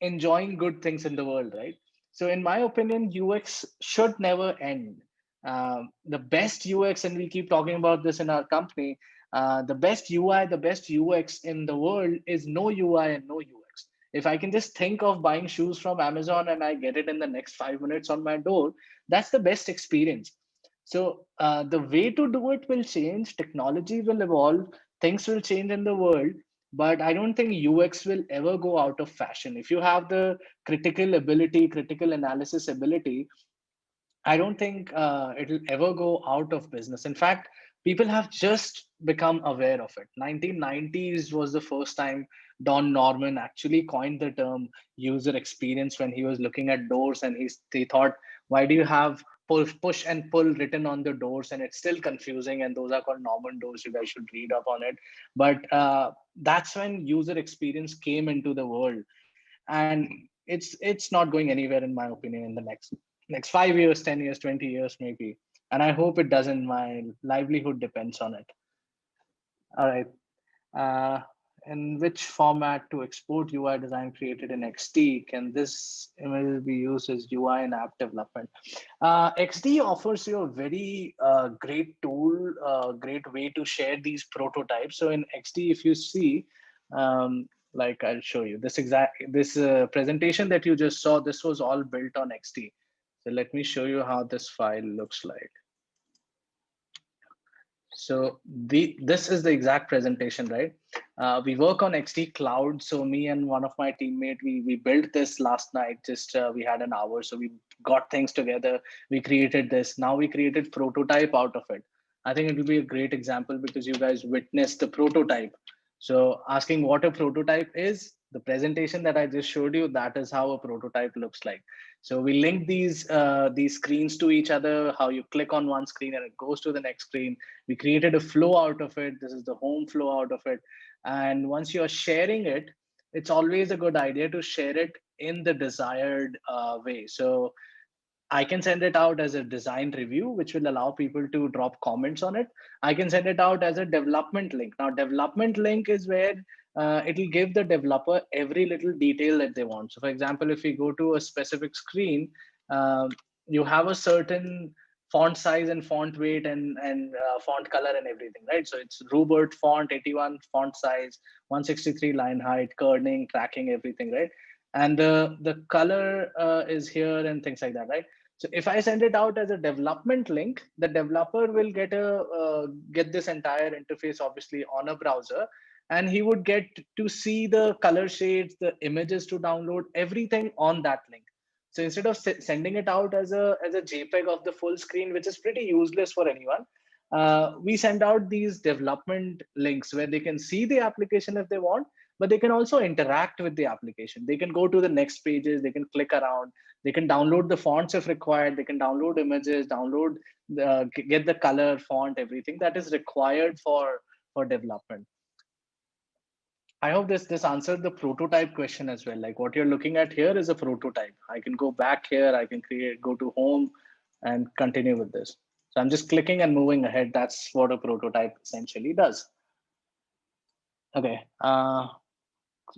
enjoying good things in the world, right? So, in my opinion, UX should never end. The best UX, and we keep talking about this in our company, the best UI, the best UX in the world is no UI and no UX. If I can just think of buying shoes from Amazon and I get it in the next 5 minutes on my door, that's the best experience. So the way to do it will change, technology will evolve, things will change in the world, but I don't think UX will ever go out of fashion. If you have the critical ability, critical analysis ability, I don't think it'll ever go out of business. In fact, people have just become aware of it. 1990s was the first time Don Norman actually coined the term user experience when he was looking at doors, and he thought, why do you have push and pull written on the doors, and it's still confusing, and those are called Norman doors. You guys should read up on it. But that's when user experience came into the world, and it's not going anywhere, in my opinion, in the next 5 years, 10 years, 20 years, maybe. And I hope it doesn't. My livelihood depends on it. All right. uh, in which format to export UI design created in XD? Can this image be used as UI in app development? XD offers you a very great tool, great way to share these prototypes. So in XD, if you see, like I'll show you this presentation that you just saw. This was all built on XD. So let me show you how this file looks like. So this is the exact presentation, right? We work on XD Cloud. So me and one of my teammate, we built this last night. Just we had an hour, so we got things together. We created this. Now we created prototype out of it. I think it will be a great example because you guys witnessed the prototype. So asking what a prototype is, the presentation that I just showed you, that is how a prototype looks like. So we link these screens to each other. How you click on one screen and it goes to the next screen. We created a flow out of it. This is the home flow out of it. And once you're sharing it, it's always a good idea to share it in the desired way. So I can send it out as a design review, which will allow people to drop comments on it. I can send it out as a development link. Now, development link is where it'll give the developer every little detail that they want. So, for example, if we go to a specific screen, um, you have a certain font size and font weight and font color and everything, right? So it's Rupert font, 81 font size, 163 line height, kerning, tracking, everything, right? And the color is here and things like that, right? So if I send it out as a development link, the developer will get this entire interface obviously on a browser, and he would get to see the color shades, the images to download, everything on that link. So instead of sending it out as a JPEG of the full screen, which is pretty useless for anyone, we send out these development links where they can see the application if they want, but they can also interact with the application. They can go to the next pages, they can click around, they can download the fonts if required, they can download images, get the color, font, everything that is required for development. I hope this answered the prototype question as well. Like what you're looking at here is a prototype. I can go back here, I can go to home and continue with this. So I'm just clicking and moving ahead. That's what a prototype essentially does. Okay.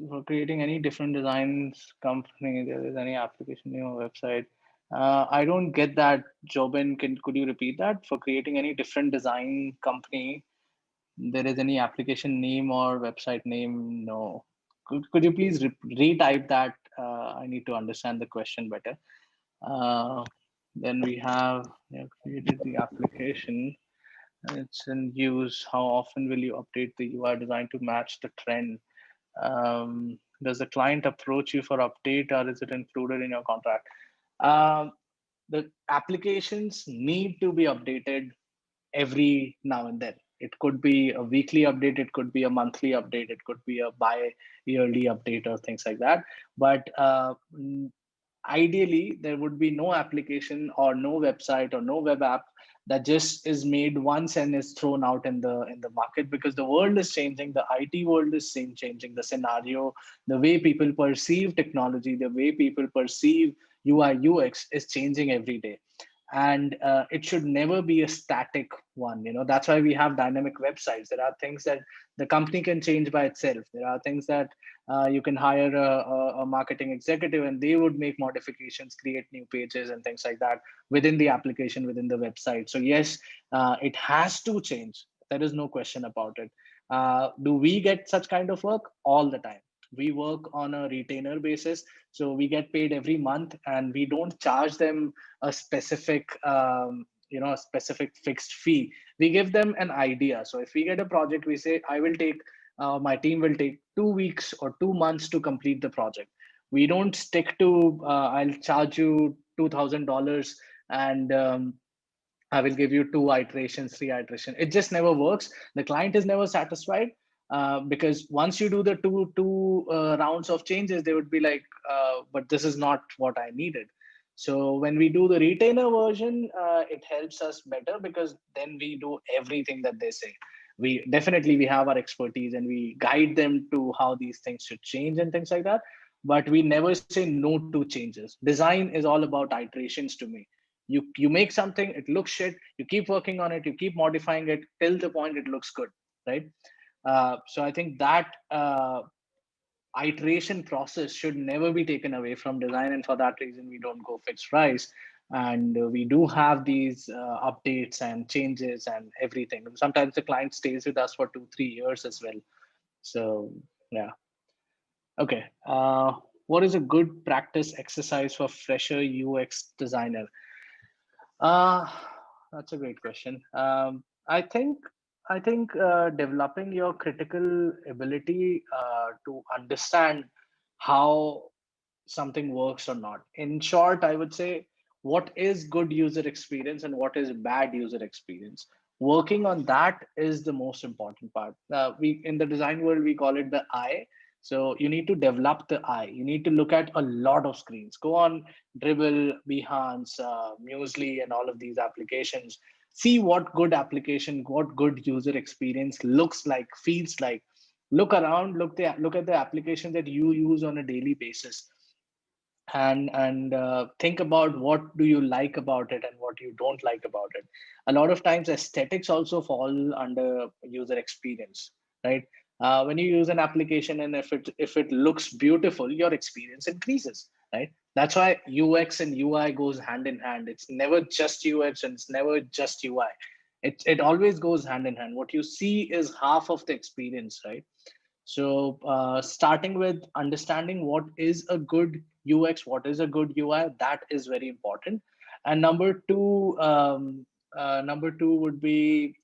For creating any different designs company, there is any application name or website. I don't get that, Jobin. Could you repeat that? For creating any different design company, there is any application name or website name? No. Could you please retype that? I need to understand the question better. Then we have created the application. It's in use. How often will you update the UI design to match the trend? Does the client approach you for update, or is it included in your contract? Um, the applications need to be updated every now and then. It could be a weekly update, it could be a monthly update, it could be a bi-yearly update or things like that. But ideally there would be no application or no website or no web app that just is made once and is thrown out in the market, because the world is changing, the IT world is changing, the scenario, the way people perceive technology, the way people perceive UI UX is changing every day. And it should never be a static one. That's why we have dynamic websites. There are things that the company can change by itself. There are things that you can hire a marketing executive and they would make modifications, create new pages and things like that within the application, within the website. So yes, it has to change. There is no question about it. Do we get such kind of work? All the time. We work on a retainer basis, so we get paid every month, and we don't charge them a specific a specific fixed fee. We give them an idea. So if we get a project, we say, I will take my team will take 2 weeks or 2 months to complete the project. We don't stick to I'll charge you $2,000 and I will give you 2 iterations, 3 iterations. It just never works. The client is never satisfied, because once you do the two rounds of changes, they would be like, "But this is not what I needed." So when we do the retainer version, it helps us better, because then we do everything that they say. We have our expertise and we guide them to how these things should change and things like that. But we never say no to changes. Design is all about iterations to me. You make something, it looks shit, you keep working on it, you keep modifying it till the point it looks good, right? So I think that iteration process should never be taken away from design, and for that reason we don't go fixed price. And we do have these updates and changes and everything. Sometimes the client stays with us for 2-3 years as well. So yeah. Okay. What is a good practice exercise for fresher UX designer? Uh, that's a great question. I think developing your critical ability to understand how something works or not. In short, I would say, what is good user experience and what is bad user experience. Working on that is the most important part. We in the design world we call it the eye. So you need to develop the eye. You need to look at a lot of screens. Go on Dribble, Behance, Musely, and all of these applications. See what good application, what good user experience looks like, feels like. Look around, look at the applications that you use on a daily basis, and think about what do you like about it and what you don't like about it. A lot of times aesthetics also fall under user experience, right? When you use an application and if it looks beautiful, your experience increases, right? That's why UX and UI goes hand in hand. It's never just UX and it's never just UI. It always goes hand in hand. What you see is half of the experience, right? So starting with understanding what is a good UX, what is a good UI, that is very important. And number two would be,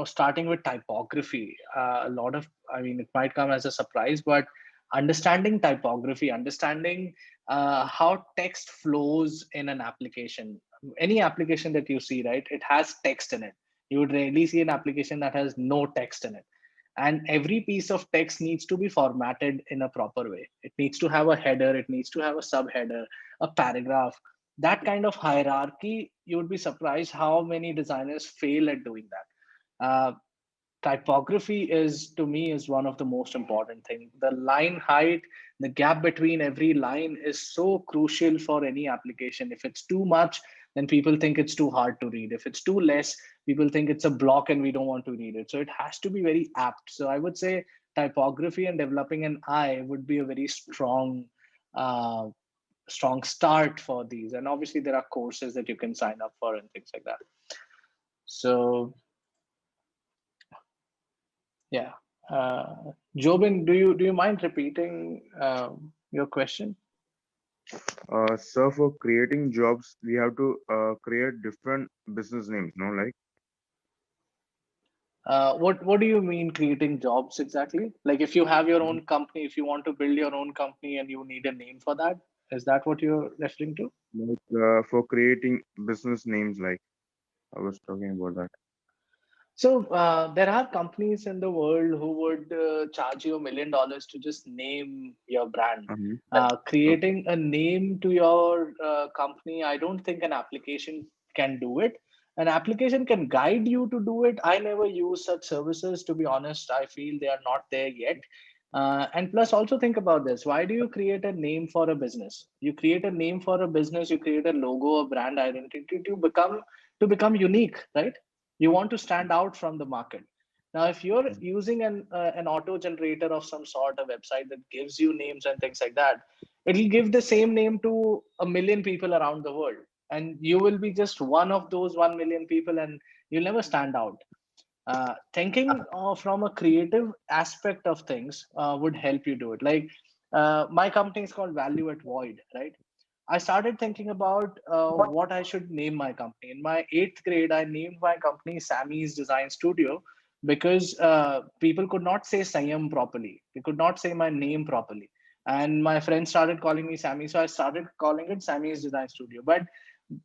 starting with typography. A lot of, I mean, it might come as a surprise, but understanding typography, understanding how text flows in an application. Any application that you see, right, it has text in it. You would rarely see an application that has no text in it. And every piece of text needs to be formatted in a proper way. It needs to have a header, it needs to have a subheader, a paragraph. That kind of hierarchy, you would be surprised how many designers fail at doing that. Typography is, to me, is one of the most important thing. The line height, the gap between every line is so crucial for any application. If it's too much, then people think it's too hard to read. If it's too less, people think it's a block and we don't want to read it. So it has to be very apt. So I would say typography and developing an eye would be a very uh, strong start for these. And obviously there are courses that you can sign up for and things like that. So yeah. Jobin, do you mind repeating your question? So for creating jobs, we have to create different business names, no? Like, What do you mean creating jobs exactly? Like if you have your own company, if you want to build your own company and you need a name for that, is that what you're referring to? for creating business names, like I was talking about that. So there are companies in the world who would charge you $1 million to just name your brand. Mhm. Okay. Creating a name to your company, I don't think an application can do it. An application can guide you to do it. I never use such services, to be honest. I feel they are not there yet. And plus, also think about this. Why do you create a name for a business? You create a name for a business. You create a logo, a brand identity to become unique, right? You want to stand out from the market. Now if you're Mhm. using an auto generator of some sort, a website that gives you names and things like that, it'll give the same name to a million people around the world, and you will be just one of those 1 million people, and you'll never stand out. Thinking from a creative aspect of things would help you do it. Like my company is called Value at Void, right? I started thinking about what I should name my company. In my eighth grade, I named my company Sammy's Design Studio because people could not say Sanyam properly. They could not say my name properly. And my friends started calling me Sammy. So I started calling it Sammy's Design Studio. But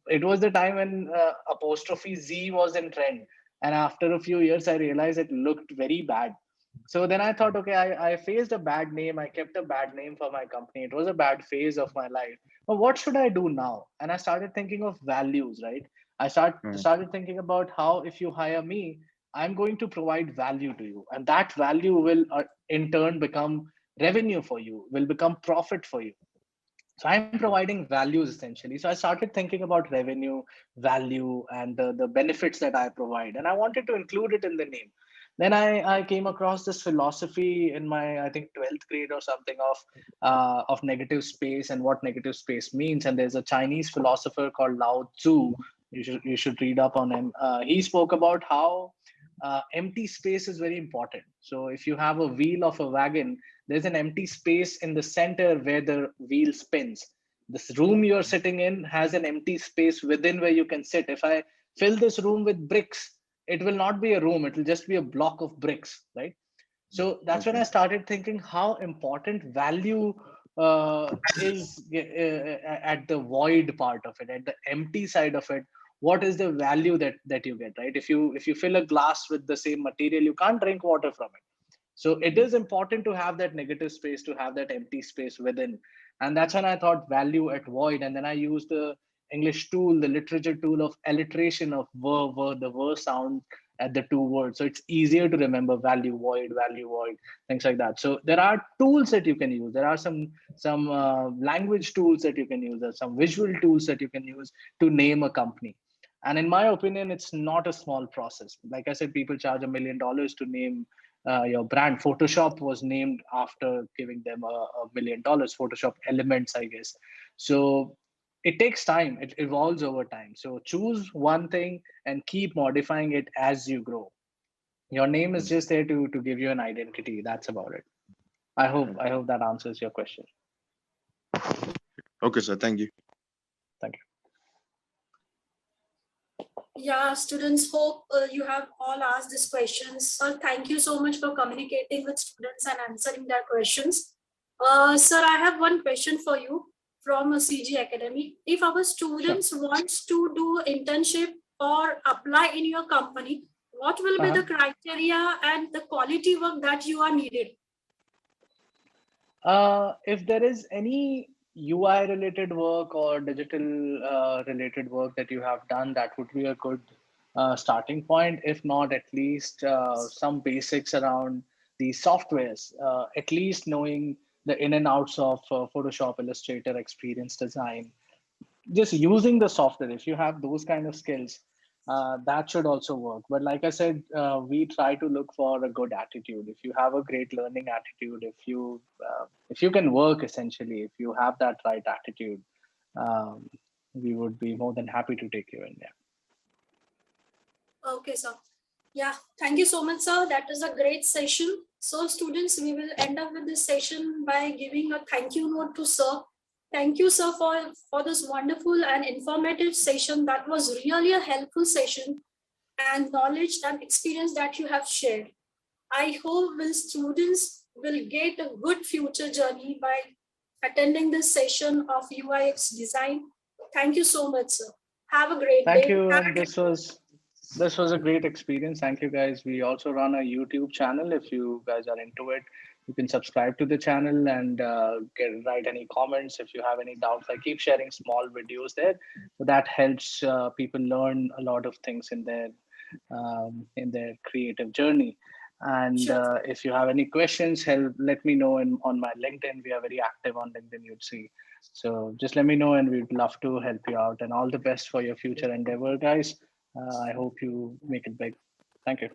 it was the time when apostrophe Z was in trend. And after a few years, I realized it looked very bad. So then I thought, okay, I faced a bad name. I kept a bad name for my company. It was a bad phase of my life. But what should I do now? And I started thinking of values, right? I started thinking about how if you hire me, I'm going to provide value to you. And that value will in turn become revenue for you, will become profit for you. So I'm providing values essentially. So I started thinking about revenue, value, and the benefits that I provide. And I wanted to include it in the name. Then I came across this philosophy in my, I think, 12th grade or something of negative space and what negative space means. And there's a Chinese philosopher called Lao Tzu. You should read up on him. He spoke about how empty space is very important. So if you have a wheel of a wagon, there's an empty space in the center where the wheel spins. This room you're sitting in has an empty space within where you can sit. If I fill this room with bricks, it will not be a room, it will just be a block of bricks, right? So that's when Okay. I started thinking how important value is at the void part of it, at the empty side of it. What is the value that you get, right? If you fill a glass with the same material, you can't drink water from it. So it is important to have that negative space, to have that empty space within. And that's when I thought value at void. And then I used the English tool, the literature tool of alliteration of the ver sound at the two words. So it's easier to remember value, void, things like that. So there are tools that you can use. There are some language tools that you can use. There's some visual tools that you can use to name a company. And in my opinion, it's not a small process. Like I said, people charge $1 million to name your brand. Photoshop was named after giving them $1 million. Photoshop Elements, I guess. So it takes time. It evolves over time. So choose one thing and keep modifying it as you grow. Your name is just there to give you an identity. That's about it. I hope Okay. I hope that answers your question. Okay, sir. Thank you. Thank you. Yeah, students, hope you have all asked these questions. Sir, thank you so much for communicating with students and answering their questions. Sir, I have one question for you from a CG Academy. If our Sure. students wants to do internship or apply in your company, what will be Uh-huh. the criteria and the quality work that you are needed? If there is any UI related work or digital related work that you have done, that would be a good starting point. If not, at least some basics around the softwares, at least knowing the in and outs of Photoshop, Illustrator, Experience Design, just using the software. If you have those kind of skills, that should also work. But like I said, we try to look for a good attitude. If you have a great learning attitude, if you can work, essentially, if you have that right attitude, um, we would be more than happy to take you in. Yeah. Okay, sir. Yeah, thank you so much, sir. That is a great session. So, students, we will end up with this session by giving a thank you note to sir. Thank you, sir, for this wonderful and informative session. That was really a helpful session and knowledge and experience that you have shared. I hope will students will get a good future journey by attending this session of UIX design. Thank you so much, sir. Have a great Thank day. you. And this was This was a great experience. Thank you guys. We also run a YouTube channel. If you guys are into it, you can subscribe to the channel and write any comments. If you have any doubts, I keep sharing small videos there. So that helps people learn a lot of things in their creative journey. And Sure. if you have any questions, let me know on my LinkedIn. We are very active on LinkedIn, you'd see. So just let me know and we'd love to help you out. And all the best for your future endeavor, guys. I hope you make it big. Thank you.